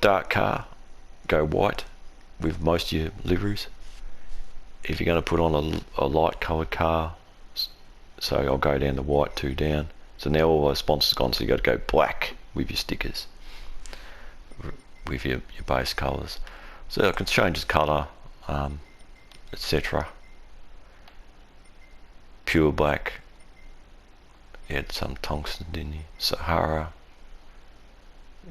dark car, go white with most of your liveries. If you're going to put on a light coloured car, so I'll go down to white, 2 down. So now all those sponsors gone, so you got to go black with your stickers, with your base colours. So I can change the colour, etc. Pure black. You had some tungsten, didn't you? Sahara.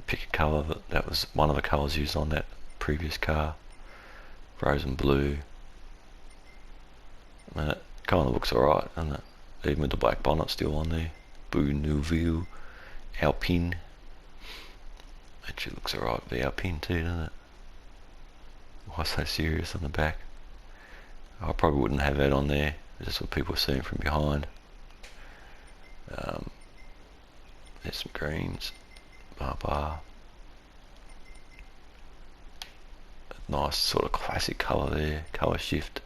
Pick a colour that was one of the colours used on that previous car. Frozen blue. And it kind of looks alright, doesn't it? Even with the black bonnet still on there. Blue Nouvelle Alpine. Actually looks alright with the Alpine too, doesn't it? Why so serious on the back? I probably wouldn't have that on there. That's what people are seeing from behind. There's some greens. Blah. Nice sort of classic colour there. Colour shift.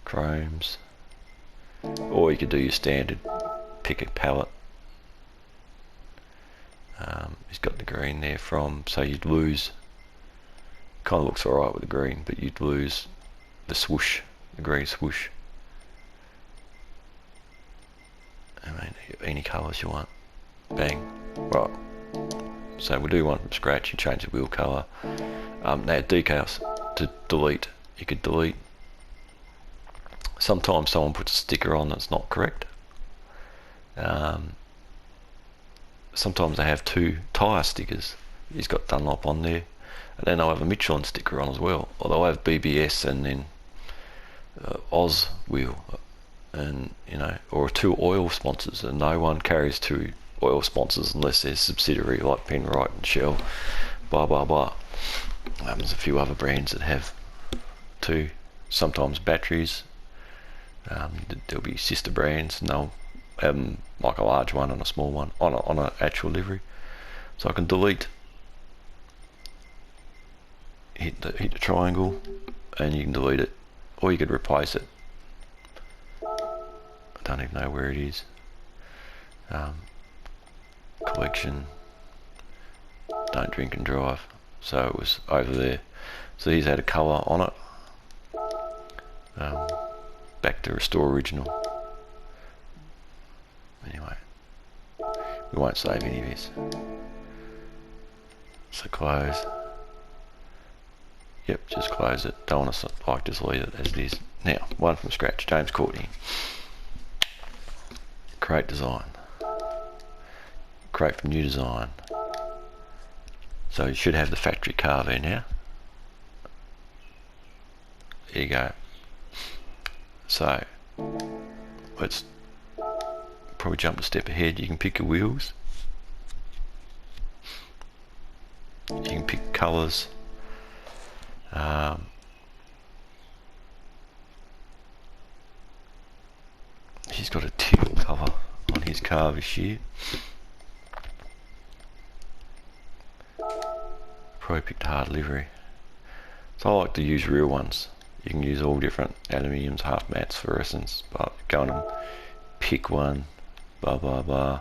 Chromes. Or you could do your standard. Pick a palette. He's got the green there from, so you'd lose. Kind of looks alright with the green, but you'd lose the swoosh, the green swoosh. I mean, any colours you want. Bang. Right. So we'll do one from scratch. You change the wheel colour. Now decals to delete. You could delete. Sometimes someone puts a sticker on that's not correct. Sometimes they have 2 tyre stickers. He's got Dunlop on there, and then they'll have a Michelin sticker on as well, or they'll have BBS and then Oz wheel, and or 2 oil sponsors, and no one carries 2 oil sponsors unless they're subsidiary like Penrite and Shell, blah blah blah. There's a few other brands that have 2. Sometimes batteries. There'll be sister brands, and they'll have like a large one and a small one on an actual livery. So I can delete, hit the triangle, and you can delete it, or you could replace it. I don't even know where it is. Collection, don't drink and drive. So it was over there. So he's had a colour on it. Back to restore original. Anyway, we won't save any of this. So close. Yep, just close it. Don't want to just leave it as it is. Now, one from scratch. James Courtney. Create design. Create from new design. So you should have the factory car there now. There you go. So let's probably jump a step ahead. You can pick your wheels. You can pick colours. He's got a teal colour on his car this year. Probably picked hard livery. So I like to use real ones. You can use all different aluminiums, half mattes, fluorescents, but go on and pick one, blah blah blah.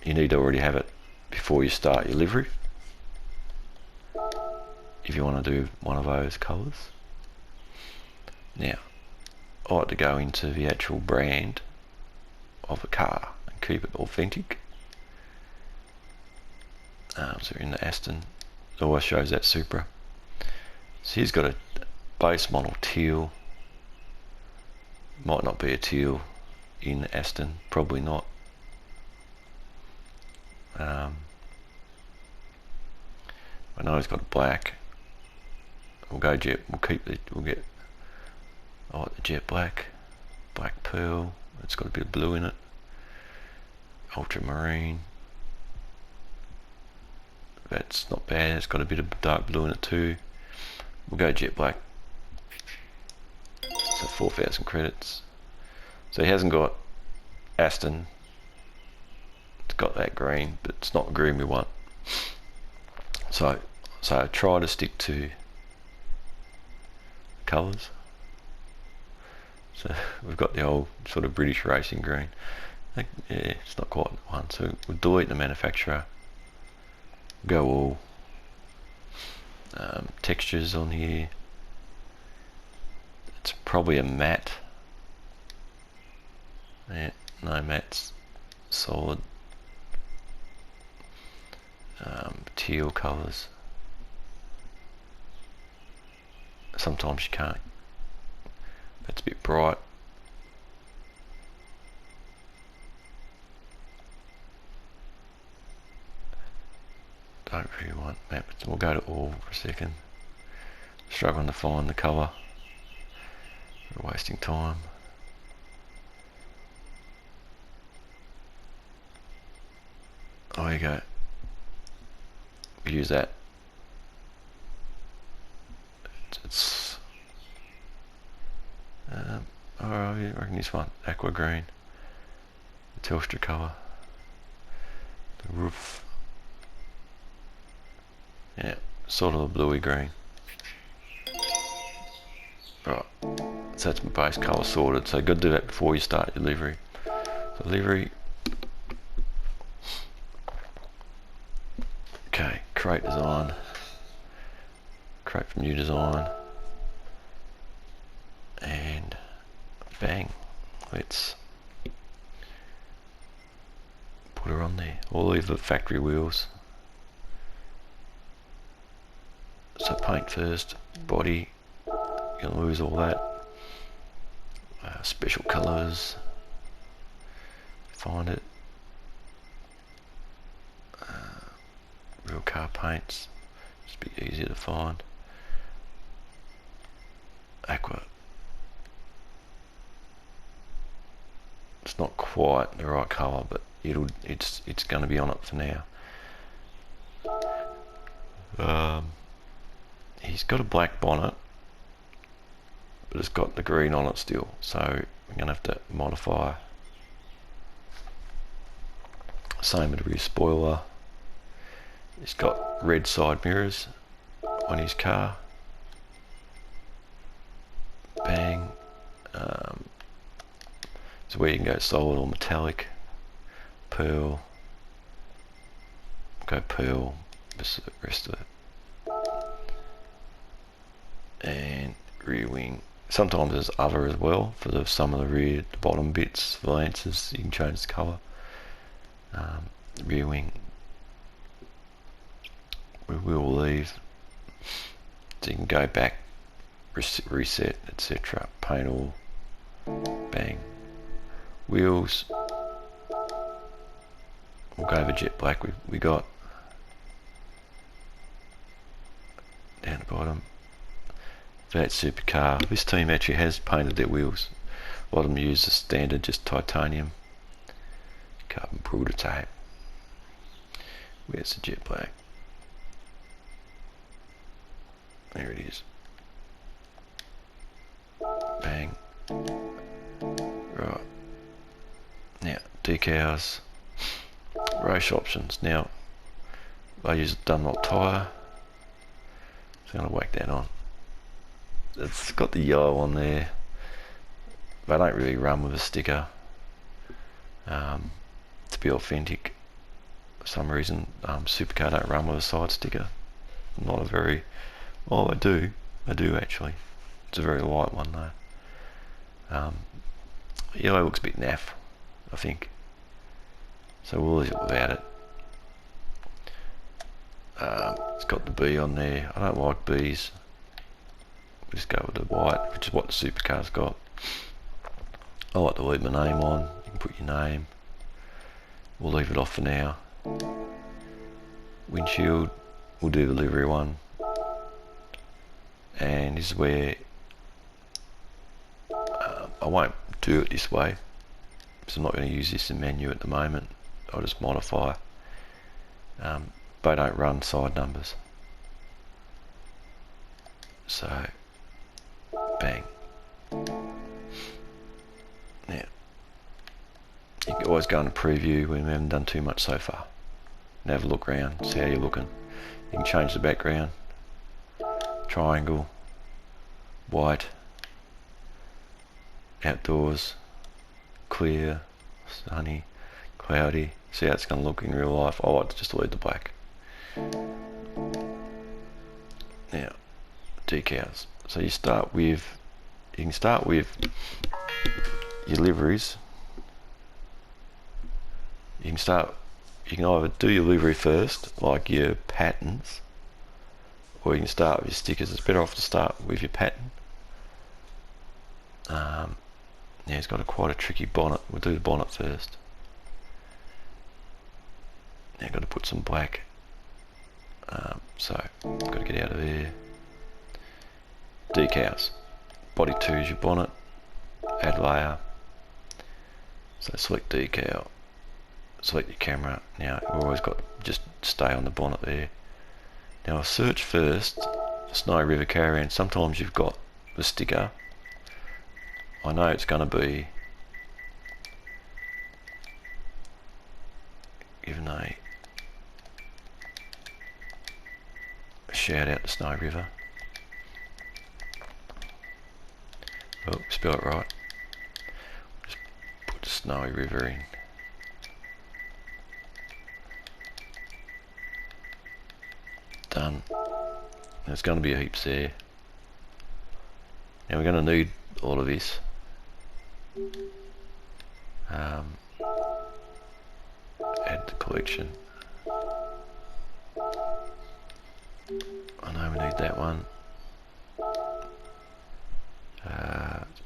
You need to already have it before you start your livery, if you want to do one of those colours. Now, I like to go into the actual brand of the car and keep it authentic. So in the Aston, it always shows that Supra. So he's got a base model teal. Might not be a teal in Aston, probably not. I know he's got black. We'll go jet. We'll get. I like the jet black, black pearl. It's got a bit of blue in it. Ultramarine. That's not bad. It's got a bit of dark blue in it too. We'll go jet black. So 4,000 credits. So he hasn't got Aston. It's got that green, but it's not the green we want. So try to stick to colours. So we've got the old sort of British racing green. Yeah, it's not quite the one. So we'll delete the manufacturer. Go all. Textures on here. It's probably a matte. Yeah, no mattes. Solid. Teal colours. Sometimes you can't. That's a bit bright. Don't really want matte. We'll go to all for a second. Struggling to find the colour. We're wasting time. Oh, there you go. We use that. It's alright, I reckon this one, aqua green, the Telstra colour, the roof, yeah, sort of a bluey green. Right, so that's my base colour sorted, so you've got to do that before you start your livery. So livery, okay, create design, create from new design, and bang, let's put her on there. We'll leave the factory wheels. So paint first, body, you're going to lose all that. Special colours, find it. Real car paints, just a bit easier to find. Aqua. It's not quite the right colour, but it's going to be on it for now. He's got a black bonnet, but it's got the green on it still, so we're going to have to modify. Same with the rear spoiler. He's got red side mirrors on his car. Bang. So where you can go solid or metallic. Pearl. Go pearl. Just the rest of it. And rear wing. Sometimes there's other as well for some of the rear, the bottom bits, the lances. You can change the colour. Rear wing. We will leave. So you can go back, reset, etc. Paint all. Bang. Wheels. We'll go over jet black. We got down the bottom. That supercar. This team actually has painted their wheels. A lot of them use the standard, just titanium, carbon prototype. Where's the jet black? There it is. Bang. Right. Now, decals. Race options. Now, I use a Dunlop tyre. So I'm going to whack that on. It's got the yellow on there. They don't really run with a sticker. To be authentic, for some reason, supercar don't run with a side sticker. Not a very... Oh, I do actually. It's a very light one though. Yellow looks a bit naff, I think. So we'll leave it without it. It's got the B on there. I don't like B's. We'll just go with the white, which is what the supercar's got. I like to leave my name on. You can put your name. We'll leave it off for now. Windshield, we'll do the livery one. And this is where I won't do it this way, because I'm not going to use this in menu at the moment. I'll just modify. They don't run side numbers. So, bang. Now, you can always go into preview when we haven't done too much so far. And have a look around, see how you're looking. You can change the background. Triangle, white, outdoors, clear, sunny, cloudy. See how it's going to look in real life. I like to just leave the black. decals. So you can start with your liveries. You can either do your livery first, like your patterns, or you can start with your stickers. It's better off to start with your pattern. Yeah, it's got quite a tricky bonnet. We'll do the bonnet first. Now I've got to put some black. So I've got to get out of there. Decals. Body 2 is your bonnet. Add layer. So select decal. Select your camera. Now you've always got just stay on the bonnet there. Now I search first Snowy River Caravan. Sometimes you've got the sticker. I know it's going to be giving a shout out to Snowy River. Oh, spell it right. Just put the Snowy River in. Done. There's going to be a heaps there. Now we're going to need all of this. Add the collection. I know we need that one.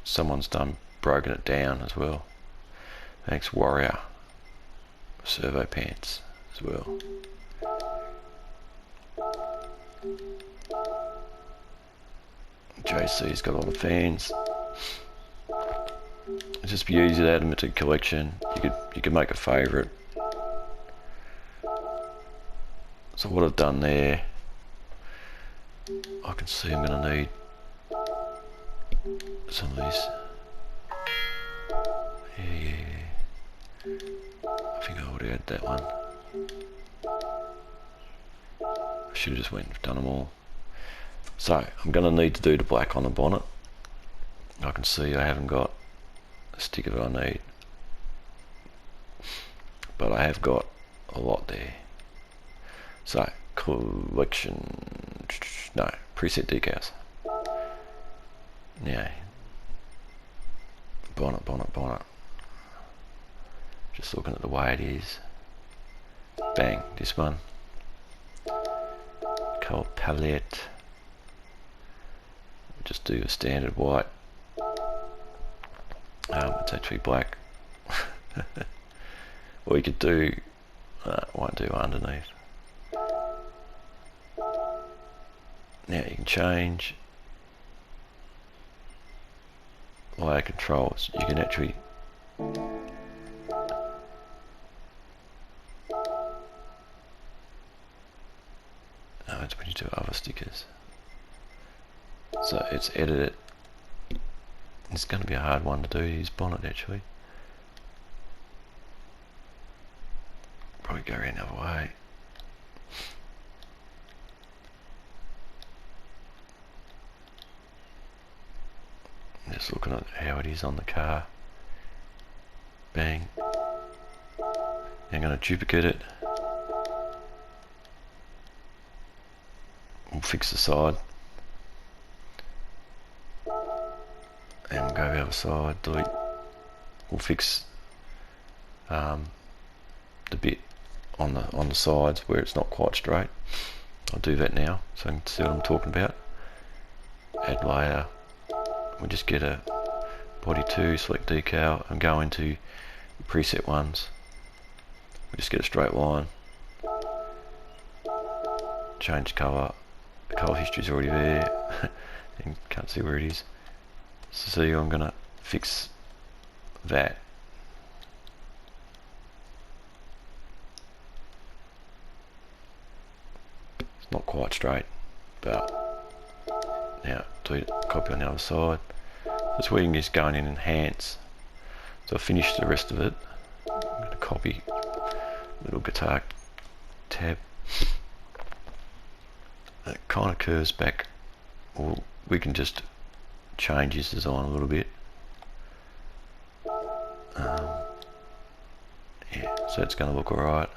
Someone's broken it down as well. Thanks Warrior. Servo pants as well. JC's got a lot of fans. It'd just be easy to add them to the collection. You could make a favourite. So what I've done there, I can see I'm going to need some of these. Yeah. I think I would add that one. I should have just went and done them all. So I'm going to need to do the black on the bonnet. I can see I haven't got a sticker that I need, but I have got a lot there. So collection, no, preset decals. Now bonnet. Just looking at the way it is. Bang, this one. Color palette. Just do a standard white. It's actually black. Or you could do, won't do underneath. Now you can change layer controls. You can actually it's when you do other stickers. So it's edit it. It's going to be a hard one to do, his bonnet actually. Probably go around the other way. Just looking at how it is on the car. Bang. I'm going to duplicate it. We'll fix the side. And we'll go the other side, delete. We'll fix the bit on the sides where it's not quite straight. I'll do that now so you can see what I'm talking about. Add layer. We'll just get a body 2, select decal and go into preset ones. We'll just get a straight line. Change colour. The colour history is already there. You can't see where it is. So I'm going to fix that. It's not quite straight, but now delete it, copy on the other side. That's where you can just go in and enhance. So I've finished the rest of it. I'm going to copy little guitar tab. It kind of curves back, or we can just change his design a little bit. Yeah, so it's going to look alright.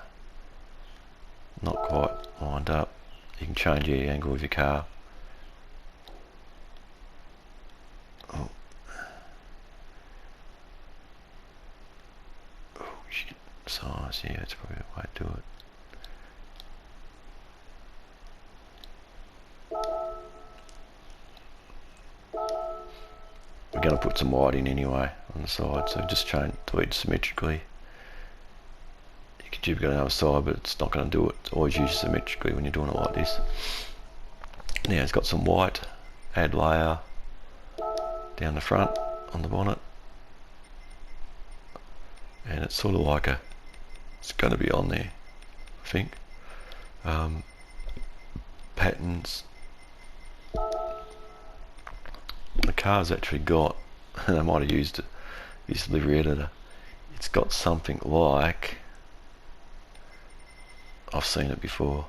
Not quite lined up. You can change the angle of your car. Oh. Oh shit. Size, yeah, that's probably the way to do it. We're going to put some white in anyway on the side, so just change to each symmetrically. You could jib it on the other side, but it's not going to do it. It's always use symmetrically when you're doing it like this. Now it's got some white, add layer down the front on the bonnet, and it's sort of like a, it's going to be on there, I think. Patterns. The car's actually got, and I might have used it, this livery editor. It's got something like, I've seen it before.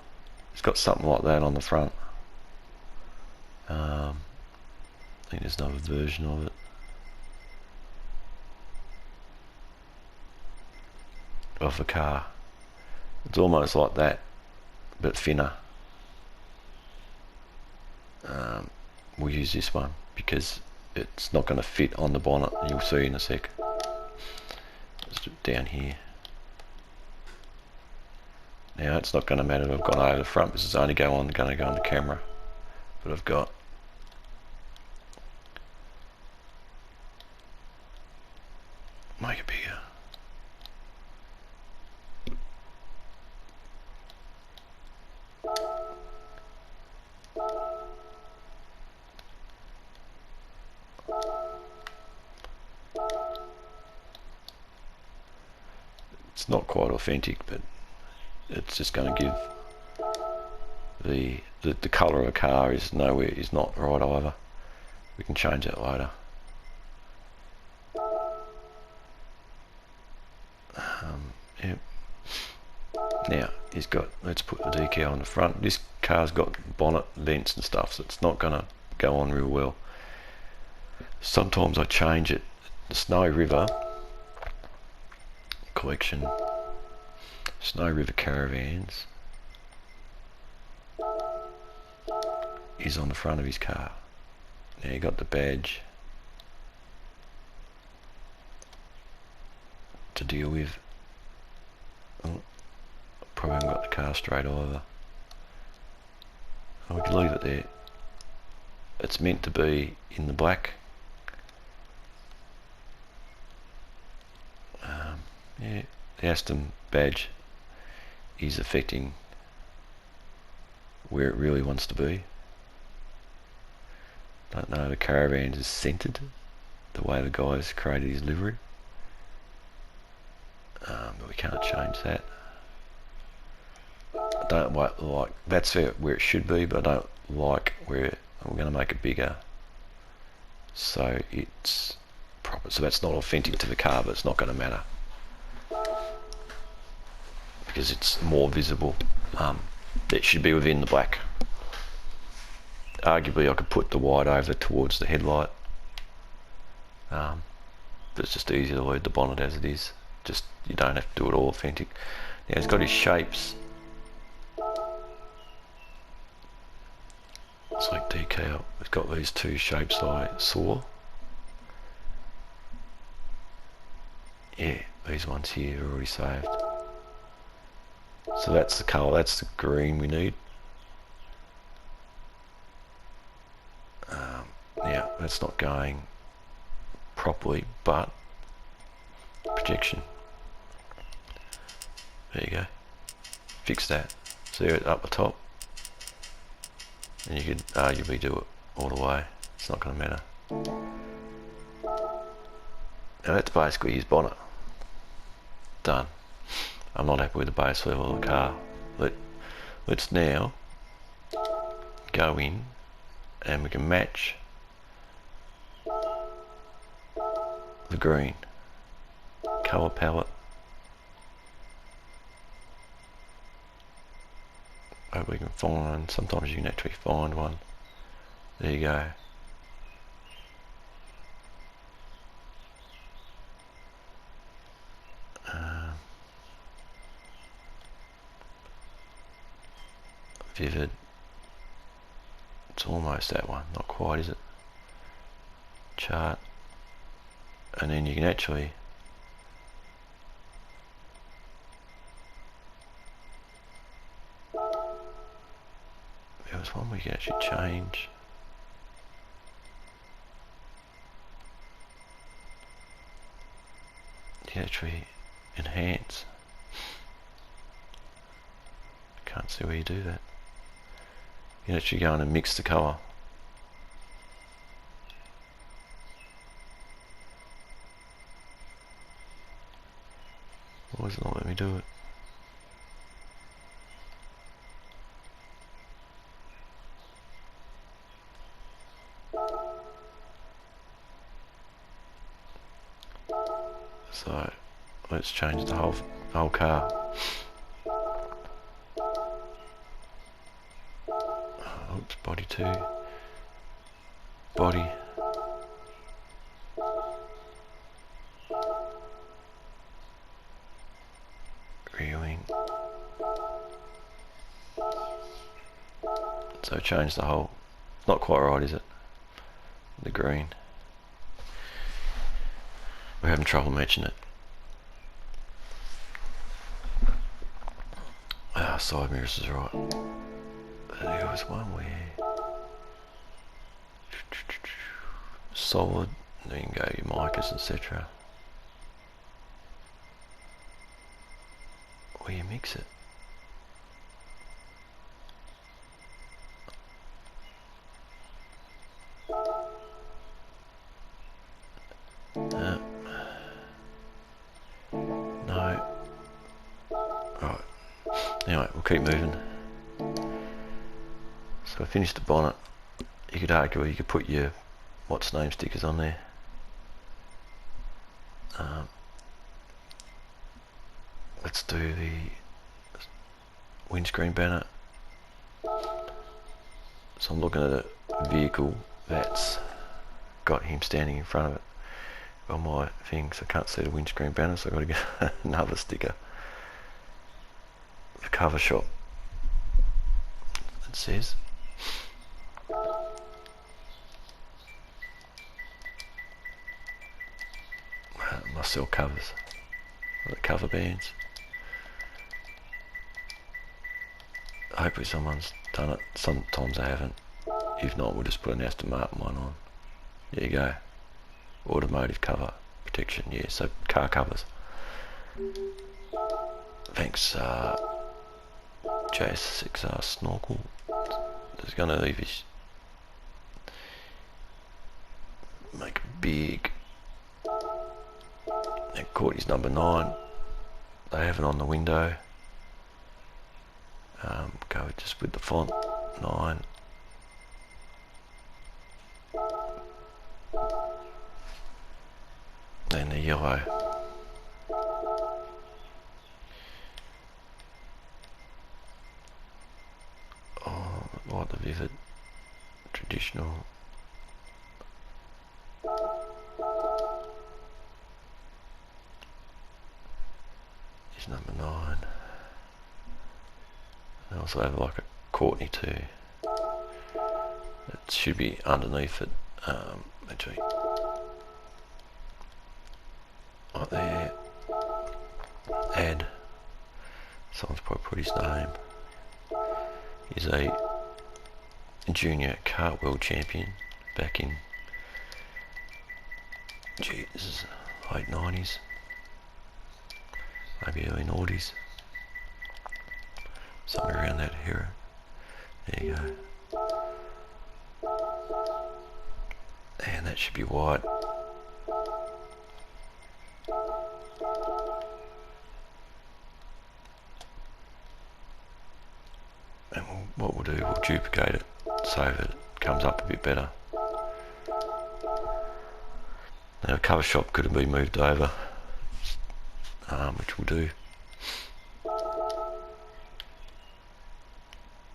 It's got something like that on the front. I think there's another version of it. Of the car. It's almost like that, but thinner. We'll use this one because it's not going to fit on the bonnet. You'll see in a sec. Let's do it down here. Now it's not going to matter if I've gone over the front. This is only going to go on the camera. But I've got make it bigger. It's not quite authentic, but it's just going to give the colour of a car is not right either. We can change that later. Yep. Now he's got, let's put the decal on the front. This car's got bonnet vents and stuff, so it's not going to go on real well. Sometimes I change it. The Snow River collection, Snow River caravans, is on the front of his car. Now you got the badge to deal with. Oh, probably haven't got the car straight either. We can leave it there. It's meant to be in the black. Yeah, the Aston badge is affecting where it really wants to be. Don't know, the caravan is centered the way the guy's created his livery. But we can't change that. I don't like that's where it should be, but I don't like where we're going to make it bigger. So it's proper. So that's not authentic to the car, but it's not going to matter because it's more visible. It should be within the black. Arguably I could put the white over towards the headlight, but it's just easier to leave the bonnet as it is. Just, you don't have to do it all authentic. Now he's got his shapes. It's like decal. It's got these two shapes I saw. Yeah, these ones here are already saved. So that's the colour, that's the green we need. Now that's not going properly, but projection. There you go. Fix that. See it up the top. And you could arguably do it all the way. It's not going to matter. Now that's basically his bonnet. Done. I'm not happy with the base level of the car. Let's now go in and we can match the green colour palette. Hope we can find, sometimes you can actually find one. There you go. Vivid. It's almost that one, not quite, is it? chart, and then you can actually there was one we can actually change. You can actually enhance. Can't see where you do that. You can actually go in and mix the colour. Why does it not let me do it? So let's change the whole car. Oops, body 2. Body. Rear wing. So change the whole. Not quite right, is it? The green. We're having trouble matching it. Side mirrors is right. There was one where solid, then you can go your micas, etc. Where you mix it. No. Right. Anyway, we'll keep moving. So I finished the bonnet. You could argue you could put your what's name stickers on there. Let's do the windscreen banner. So I'm looking at a vehicle that's got him standing in front of it on my thing, so I can't see the windscreen banner, so I've got to get another sticker. The cover shop, it says. Must sell covers, the cover bands. Hopefully someone's done it. Sometimes they haven't. If not, we'll just put an Aston Martin one on. There you go. Automotive cover protection, yeah, so car covers. Thanks, Gt7 snorkel. There's gonna leave his make a big. And Courtney's number 9. They have it on the window. Go just with the font 9. And the yellow. Oh, like the vivid traditional. Is number 9. I also have like a Courtney too. It should be underneath it. Actually, right there. Add. Someone's probably put his name. He's a junior cartwheel champion back in, gee, this is late 90s, maybe early 90s, somewhere around that era. There you go. And that should be white. And what we'll do, we'll duplicate it so that it comes up a bit better. Now the cover shop could have been moved over, which we'll do.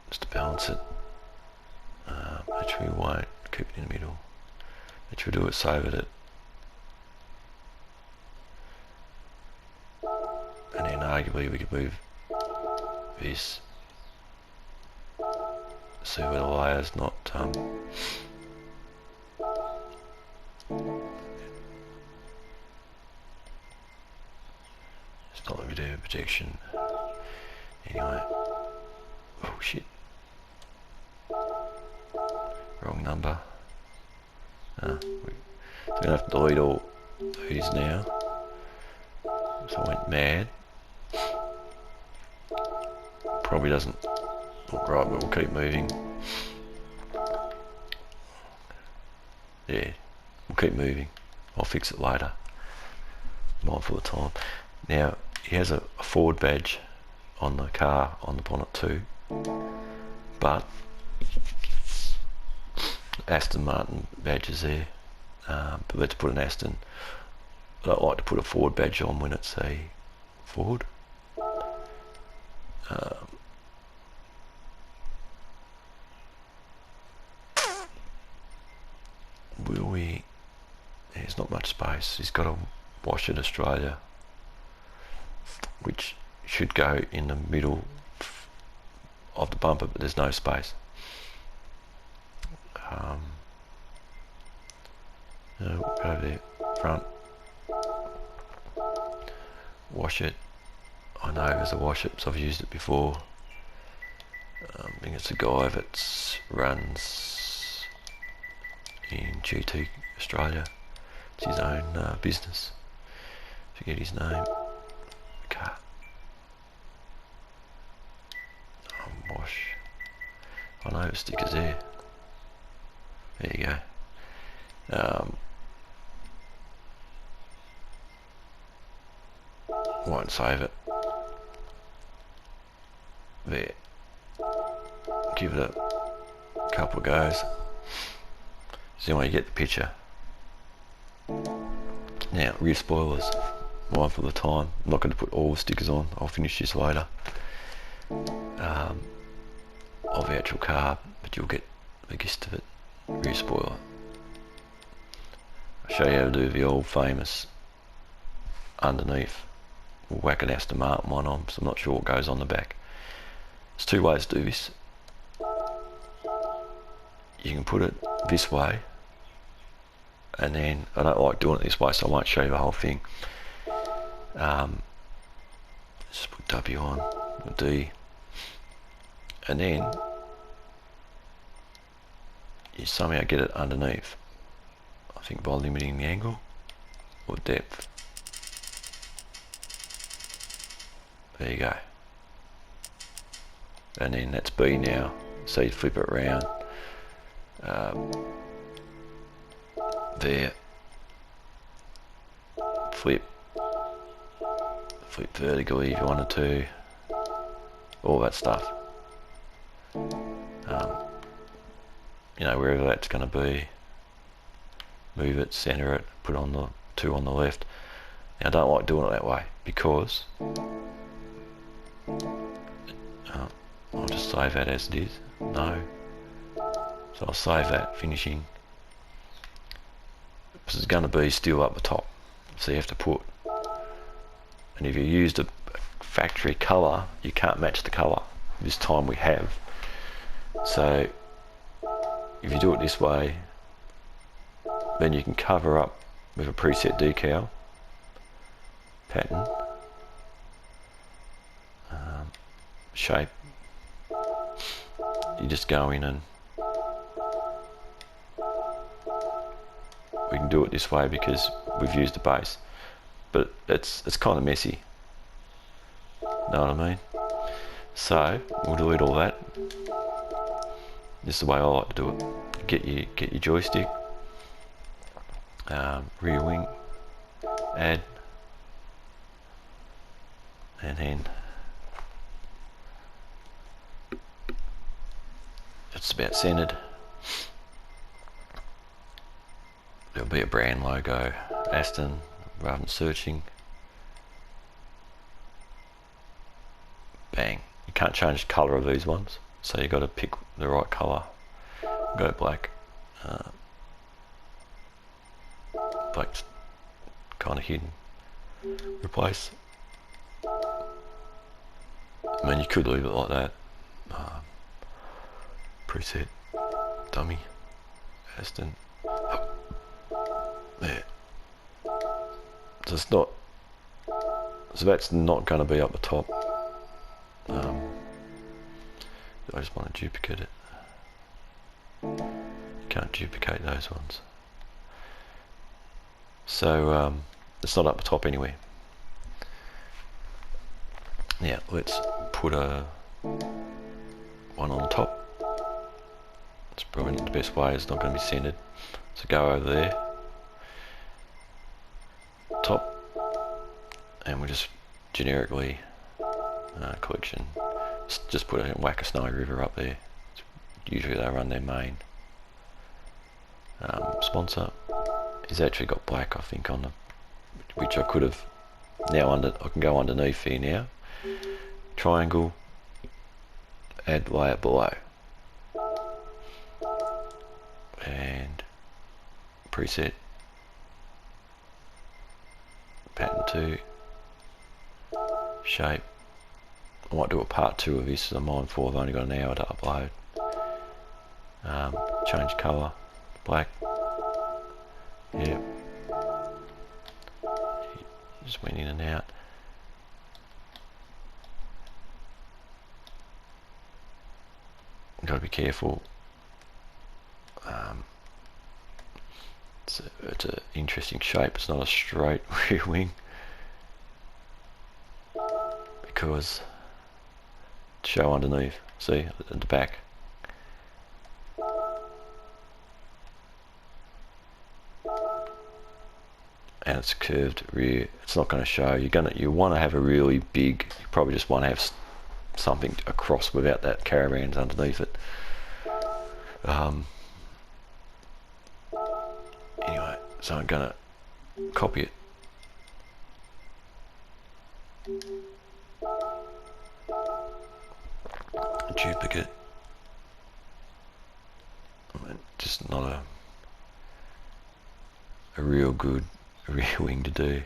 Just to balance it. Actually we won't keep it in the middle. Actually we'll do it so that it, and then arguably we could move this, see where the layer's not protection. Anyway, oh shit, wrong number. So we're gonna have to delete all these now. So I went mad. Probably doesn't look right, but we'll keep moving. Yeah, we'll keep moving. I'll fix it later. Mindful of time. Now, he has a Ford badge on the car, on the bonnet too. But Aston Martin badge is there. But let's put an Aston. I don't like to put a Ford badge on when it's a Ford. Will we... There's not much space. He's got to wash it Australia, which should go in the middle of the bumper, but there's no space. Go over there, front. Wash it. I know there's a wash it, so I've used it before. I think it's a guy that runs in Gt7 Australia. It's his own business. Forget his name. Car. Wash. I know the sticker's there. There you go. Won't save it. There. Give it a couple of goes. So anyway, you get the picture. Now, rear spoilers. Mindful of the time. I'm not going to put all the stickers on. I'll finish this later. Of the actual car, but you'll get the gist of it. Rear spoiler. I'll show you how to do the old famous underneath. We'll whack an Aston Martin one on, so I'm not sure what goes on the back. There's two ways to do this. You can put it this way, and then I don't like doing it this way, so I won't show you the whole thing. Just put W on, or D, and then you somehow get it underneath. I think by limiting the angle or depth. There you go. And then that's B now. So you flip it around. There. Flip vertically if you wanted to. All that stuff. You know, wherever that's going to be. Move it, center it, put on the two on the left. Now I don't like doing it that way because I'll just save that as it is. No. So I'll save that, finishing. This is going to be still up the top. So you have to put, and if you used a factory colour, you can't match the colour. This time we have. So if you do it this way, then you can cover up with a preset decal pattern, shape. You just go in and we can do it this way because we've used the base, but it's kind of messy. Know what I mean? So we'll delete all that. This is the way I like to do it. Get your joystick, rear wing, add, and then it's about centered. There'll be a brand logo, Aston, rather than searching. Bang. You can't change the colour of these ones, so you've got to pick the right colour. Go black. Black's kind of hidden. Replace. I mean, you could leave it like that. Preset. Dummy. Aston. There. So it's So that's not going to be up the top. I just want to duplicate it. Can't duplicate those ones. So it's not up the top anyway. Now let's put a one on the top. It's probably not the best way, it's not going to be centered. So go over there, top, and we'll just generically collection. Just put a Whack a Snowy River up there. Usually they run their main. Sponsor. He's actually got black, I think, on the, which I could have now I can go underneath here now. Triangle, add layer below, and preset, pattern 2, shape. I might do a part 2 of this, as I'm mindful I've only got an hour to upload. Change colour, black. Yeah. Just went in and out. Got to be careful. It's an interesting shape. It's not a straight rear wing because show underneath. See at the back. And it's curved rear. It's not going to show. You want to have a really big. You probably just want to have something across without that caravans underneath it. Anyway, so I'm going to copy it. Duplicate. Just not a real good rear wing to do.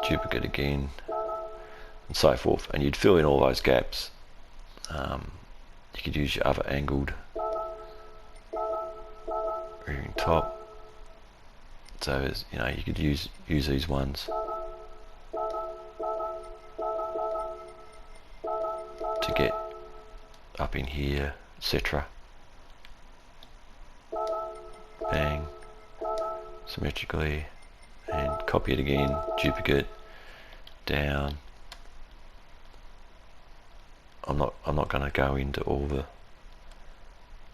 Duplicate again, and so forth, and you'd fill in all those gaps. You could use your other angled rear wing top. So as you know, you could use these ones to get up in here, etc. Bang, symmetrically, and copy it again, duplicate, down. I'm not going to go into all the.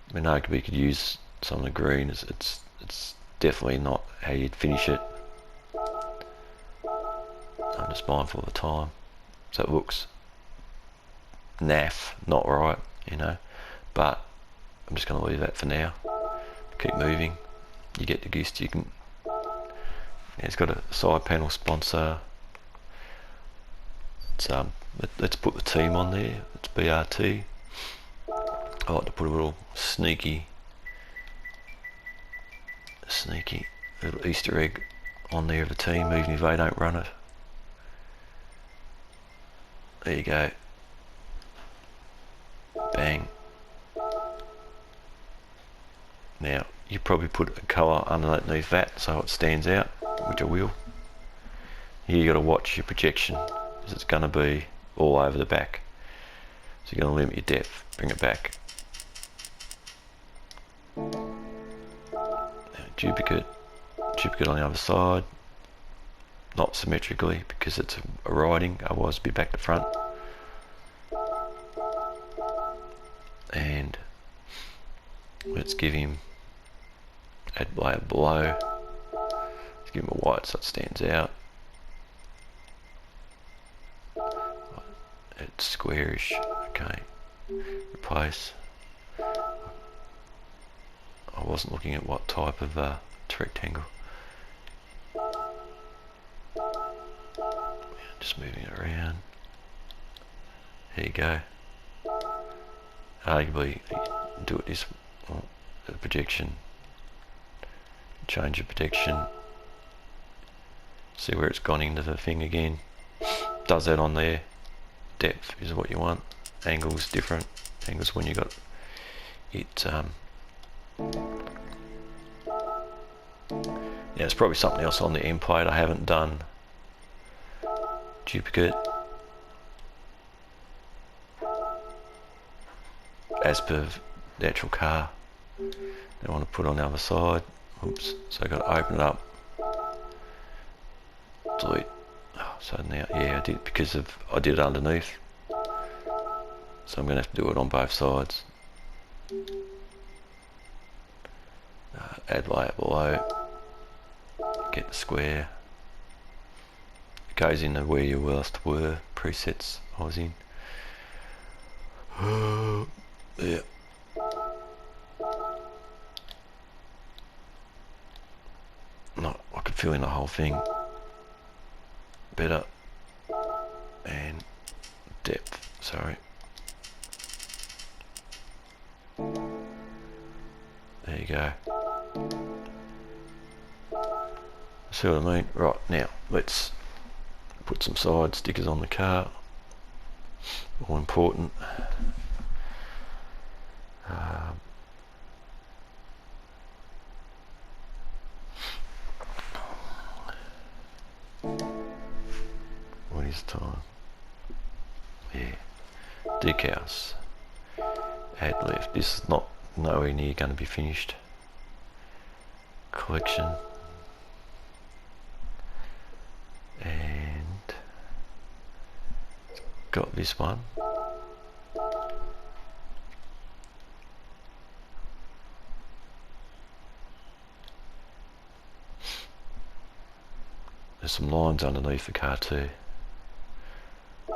I mean, arguably you could use some of the green. It's definitely not how you'd finish it. I'm just mindful of the time, so it looks naff, not right, you know. But I'm just going to leave that for now. Keep moving. You get the gist. You can. Yeah, it's got a side panel sponsor. It's let's put the team on there. It's BRT. I like to put a little sneaky little Easter egg on there of the team, even if they don't run it. There you go. Bang. Now you probably put a colour underneath that so it stands out, which I will. Here you got to watch your projection, because it's going to be all over the back. So you're going to limit your depth, bring it back. Now, duplicate on the other side, not symmetrically because it's a riding, otherwise it'd be back to front. And let's give him add layer below. Let's give him a white so it stands out. It's squarish. Okay. Replace. I wasn't looking at what type of rectangle. Just moving it around. There you go. Arguably, do it this the projection. Change the projection. See where it's gone into the thing again. Does that on there. Depth is what you want. Angles different. Angles when you got it. Yeah, there's probably something else on the end plate I haven't done. duplicate as per the actual car. I want to put on the other side. Oops, so I got to open it up. Delete. Oh, so now, yeah, I did because I did it underneath. So I'm going to have to do it on both sides. Add layer below. Get the square. It goes into where you last were. Presets I was in. Yeah. No, I could fill in the whole thing better. And depth, sorry. There you go. See what I mean? Right, now let's put some side stickers on the car. All important. What is time? Yeah. Decals. Add left. This is not nowhere near going to be finished. Collection. And got this one. There's some lines underneath the car too.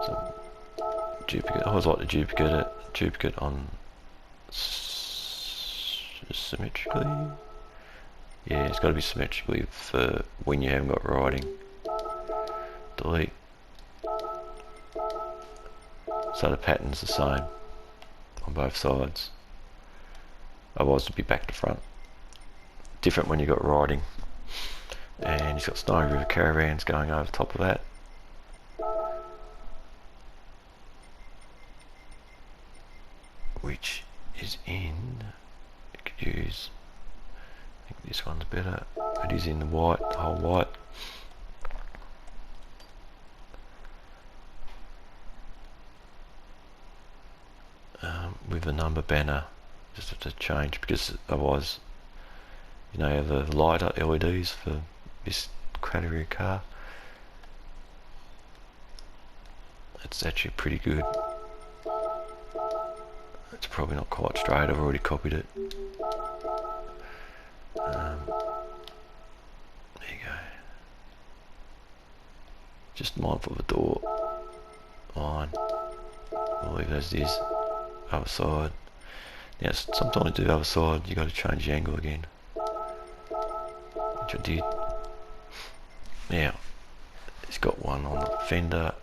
Some duplicate. I always like to duplicate it. Duplicate on symmetrically. Yeah, it's got to be symmetrically for when you haven't got writing. Delete. So the pattern's the same on both sides. Otherwise it'd be back to front. Different when you got writing. And he's got Snowy River caravans going over top of that. Which is in, you could use, I think this one's better. It is in the white, the whole white. With the number banner, just have to change because otherwise, you know, you have the lighter LEDs for this category car. It's actually pretty good. It's probably not quite straight, I've already copied it. There you go. Just mindful of the door line. I'll leave it as it is. Other side. Now sometimes to do the other side you got to change the angle again, which I did. Now it's got one on the fender,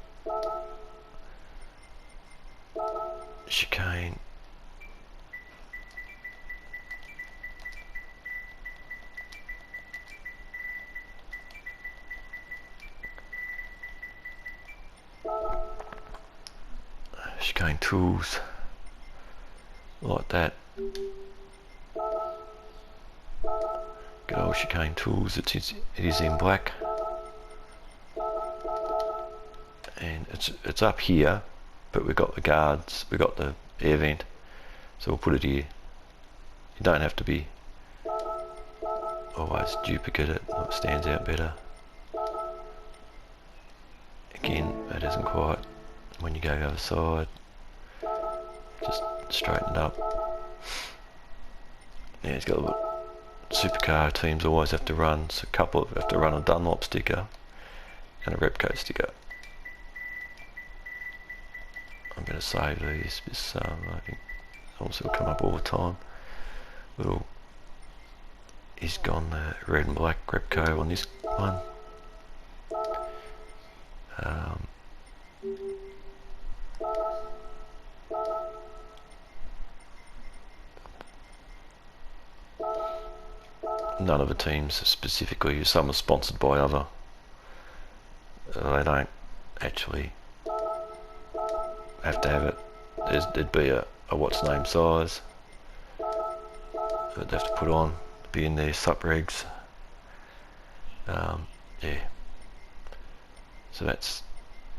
chicane, chicane tools. Like that. Good old chicane tools. It is in black, and it's up here, but we've got the guards, we've got the air vent, so we'll put it here. You don't have to be always duplicate it. It stands out better. Again, that isn't quite. When you go the other side, just straighten it up. Yeah, it's got a supercar teams always have to run, so a couple have to run a Dunlop sticker and a Repco sticker. I'm going to save these because I think also will come up all the time. Little is gone the red and black Repco on this one. None of the teams specifically, some are sponsored by other. They don't actually have to have it. There'd be a what's name size that they have to put on, be in their sup regs. Yeah. So that's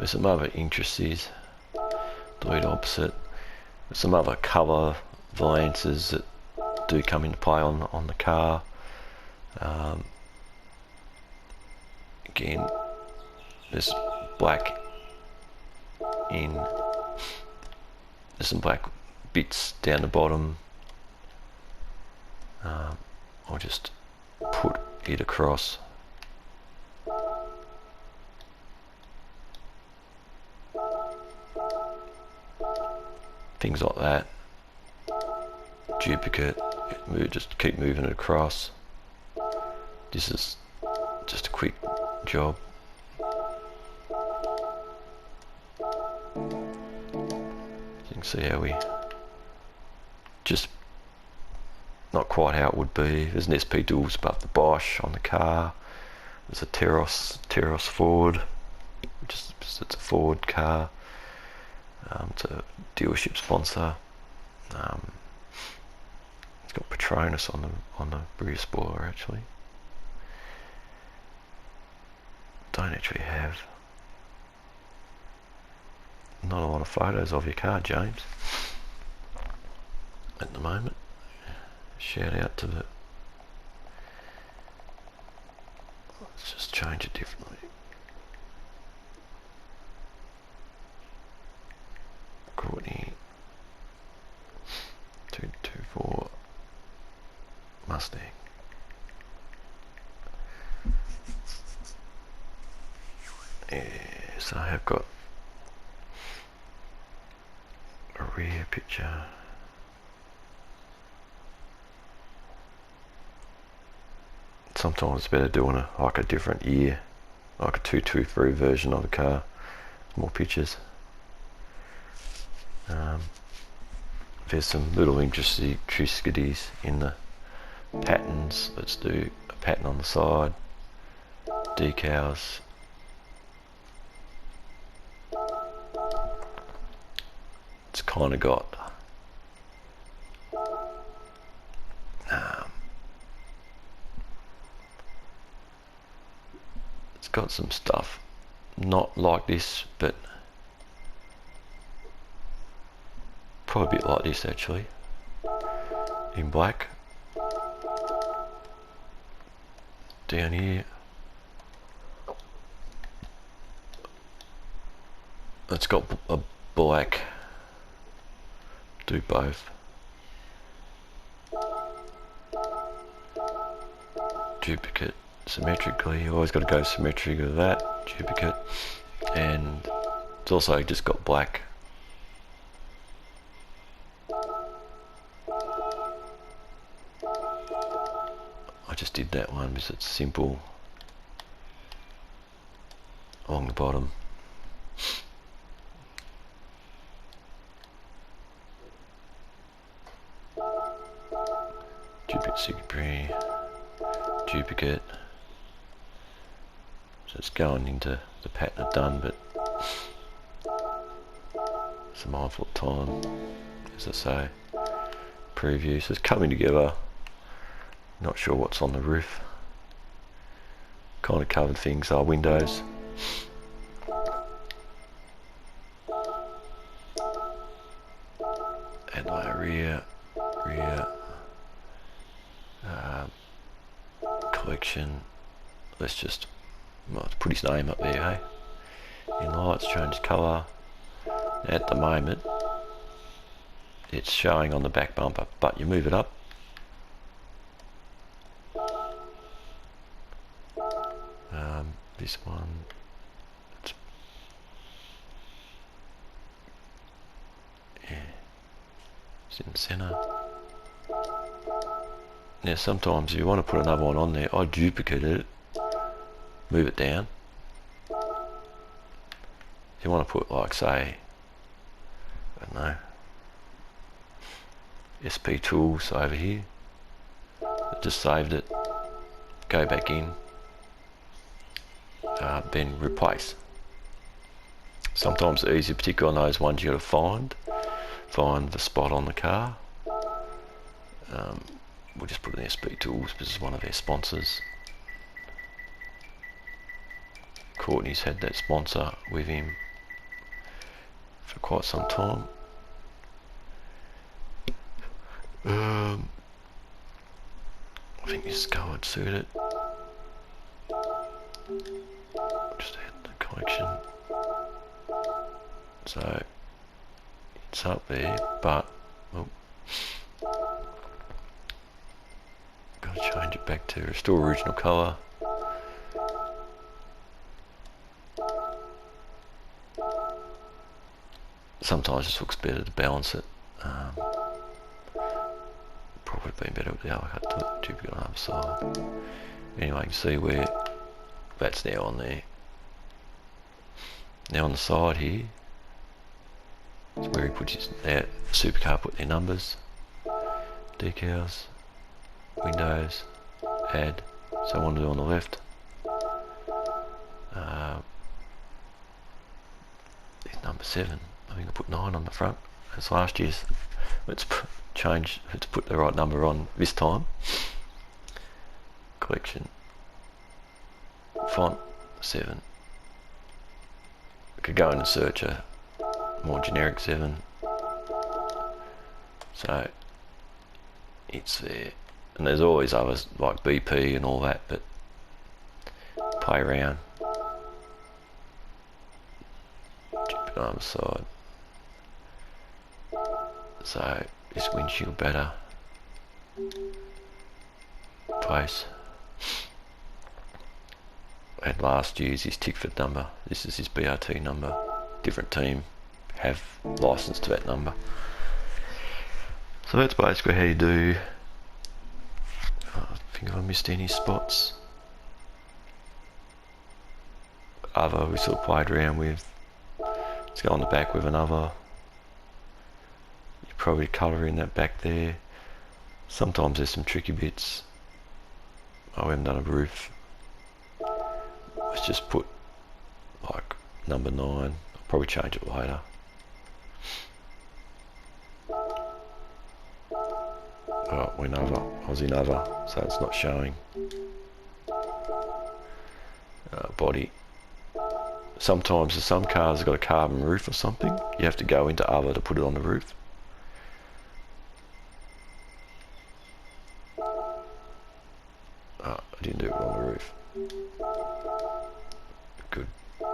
There's some other intricacies. Delete opposite. There's some other colour variances that do come into play on the car. Again, there's black in. There's some black bits down the bottom. I'll just put it across. Things like that. Duplicate. Just keep moving it across. This is just a quick job. You can see how we just not quite how it would be. There's an SP duals above the Bosch on the car. There's a Teros Ford, which is it's a Ford car. It's a dealership sponsor. It's got Patronus on the rear spoiler actually. Don't actually have not a lot of photos of your car, James, at the moment. Shout out to the. Let's just change it differently. Courtney 224 Mustang. Yes, I have got a rear picture. Sometimes it's better doing like a different year, like a 223 version of the car, more pictures. There's some little intricacies in the patterns. Let's do a pattern on the side, decals. It's kind of got it's got some stuff not like this, but probably a bit like this actually, in black. Down here, it's got a black. Do both. Duplicate symmetrically. You always got to go symmetric with that. Duplicate, and it's also just got black. I just did that one because it's simple along the bottom. Duplicate signature, duplicate. So it's going into the pattern I've done, but it's a mindful of time, as I say. Preview, so it's coming together. Not sure what's on the roof. Kind of covered things are windows. And my rear collection. Let's just put his name up there, hey? In lights, change colour. At the moment, it's showing on the back bumper, but you move it up. This one, it's in the centre. Now sometimes if you want to put another one on there, I duplicate it, move it down. If you want to put like say, I don't know, SP tools over here, I just saved it, go back in, then replace. Sometimes it's easier, particularly on those ones you got to find the spot on the car. We'll just put in SP Tools because it's one of their sponsors. Courtney's had that sponsor with him for quite some time. I think this colour would suit it. Just add the collection. So it's up there, but got to change it back to restore original colour. Sometimes it just looks better to balance it. Probably been better with the other cut to it, duplicate on the other side. Anyway, you can see where that's now on there. Now on the side here, it's where he puts his supercar put their numbers, decals, windows, add. So I want to do on the left. It's number 7. I think I put 9 on the front. That's last year's. Let's change. Let's put the right number on this time. Collection. Font 7. I could go in and search a more generic 7. So it's there. And there's always others like BP and all that, but play around. Keep it on the side. So this windshield better. Place. Had last year's his Tickford number. This is his BRT number. Different team have license to that number. So that's basically how you do. I think I missed any spots. Other we sort of played around with. Let's go on the back with another. You probably colour in that back there. Sometimes there's some tricky bits. I haven't done a roof. Let's just put like number 9. I'll probably change it later. Oh, went over. I was in over, so it's not showing. Body. Sometimes some cars have got a carbon roof or something. You have to go into other to put it on the roof. I didn't do it on the roof. Good. I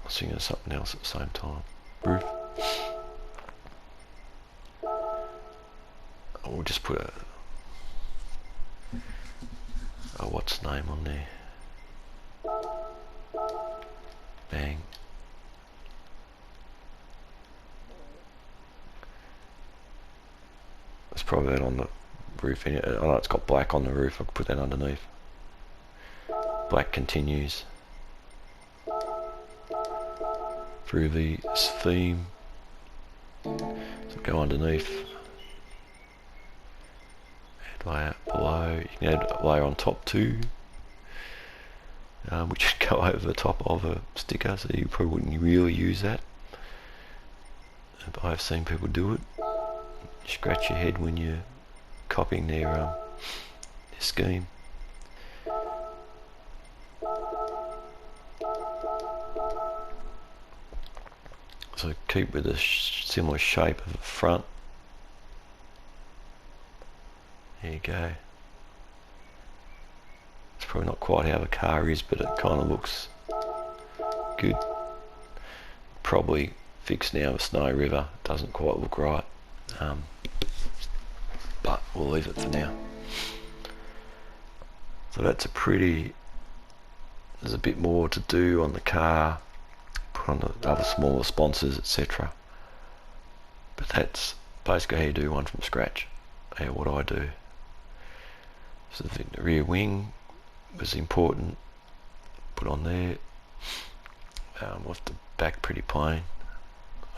was thinking of something else at the same time. Roof. We'll just put a what's name on there. Bang. That's probably that on the roof. I know it's got black on the roof. I could put that underneath. Black continues through the theme. So go underneath. Add layer below. You can add a layer on top too, which should go over the top of a sticker, so you probably wouldn't really use that. But I've seen people do it. You scratch your head when you're copying their scheme. So keep with a similar shape of the front. There you go. It's probably not quite how the car is, but it kind of looks good. Probably fixed now with Snow River. Doesn't quite look right. But we'll leave it for now. So that's a pretty, there's a bit more to do on the car, put on the other smaller sponsors, etc. But that's basically how you do one from scratch. What I do. So the rear wing was important, put on there. With the back pretty plain.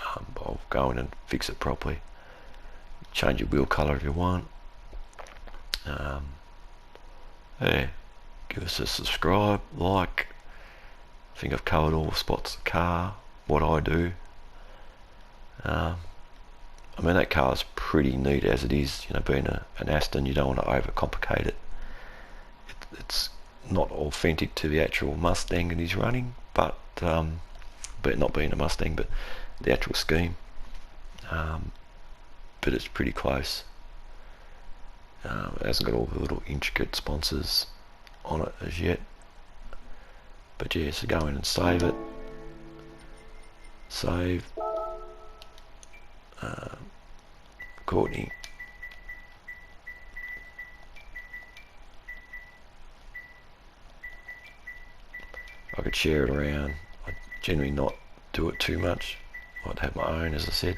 I'll go in and fix it properly. Change your wheel colour if you want. Yeah, give us a subscribe, like. I think I've covered all the spots of the car, what I do. I mean, that car's pretty neat as it is. You know, being an Aston, you don't want to overcomplicate it. It's not authentic to the actual Mustang that he's running, but but not being a Mustang, but the actual scheme. But it's pretty close. It hasn't got all the little intricate sponsors on it as yet. But yeah, so go in and save it. Save. Courtney. I could share it around. I generally not do it too much. I'd have my own, as I said.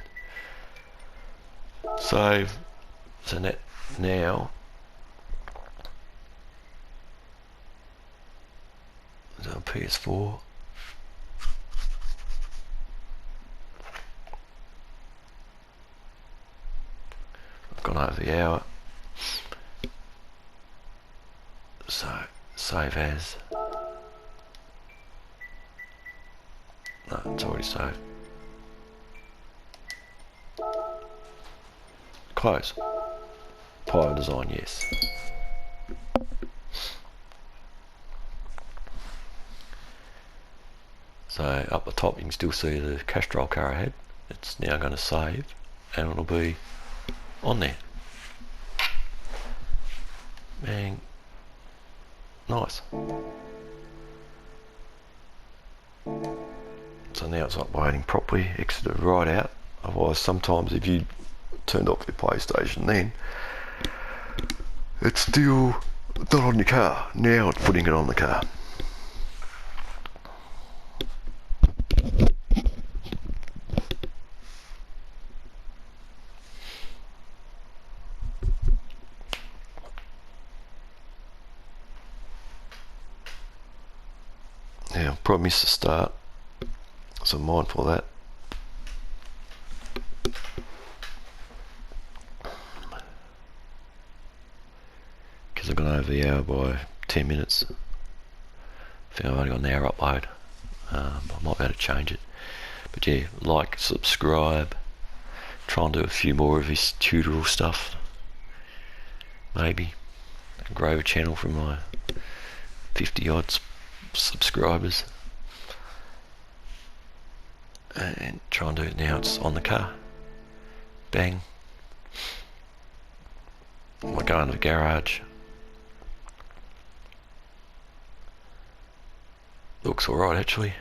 Save. So now is on PS4. I've gone over the hour. So save as. No, it's already saved. Close. Pilot design, yes. So up the top you can still see the Castrol car I had. It's now going to save and it'll be on there. Bang. Nice. So now it's uploading properly, exited right out. Otherwise sometimes if you turned off your PlayStation then, it's still not on your car. Now it's putting it on the car. Now, probably missed the start, so I'm mindful of that. Because I've gone over the hour by 10 minutes. I think I've only got an hour upload. I might be able to change it. But yeah, like, subscribe. Try and do a few more of his tutorial stuff. Maybe. Grow a channel from my 50 odd subscribers. And try and do it now, it's on the car. Bang. I might go into the garage. Looks alright actually,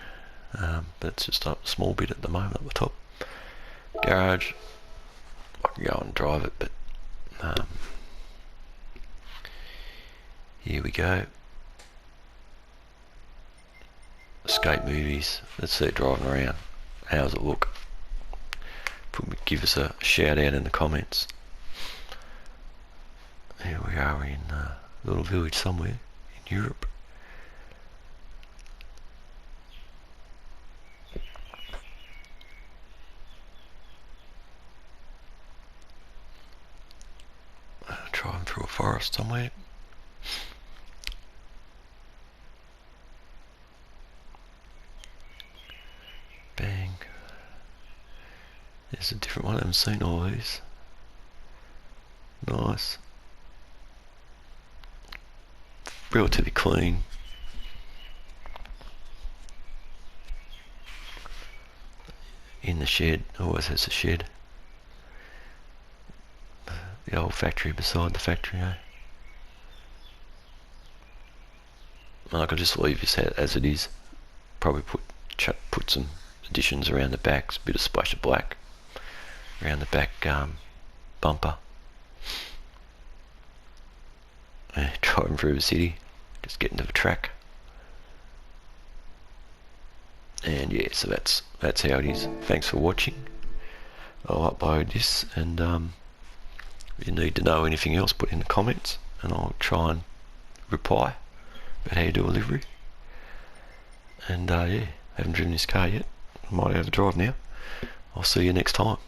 but it's just up a small bit at the moment at the top. Garage, I can go and drive it, but here we go. Escape movies, let's see it driving around. How's it look? Give us a shout out in the comments. Here we are in a little village somewhere in Europe. Driving through a forest somewhere. Bang. There's a different one, I haven't seen all these. Nice. Relatively clean. In the shed, always has a shed. The old factory beside the factory, eh? And I could just leave this as it is. Probably put some additions around the back, a bit of splash of black around the back bumper. Driving through the city, just getting to the track. And yeah, so that's how it is. Thanks for watching. I'll upload this, and if you need to know anything else, put in the comments and I'll try and reply about how you do a livery. And yeah, haven't driven this car yet. I might have a drive now. I'll see you next time.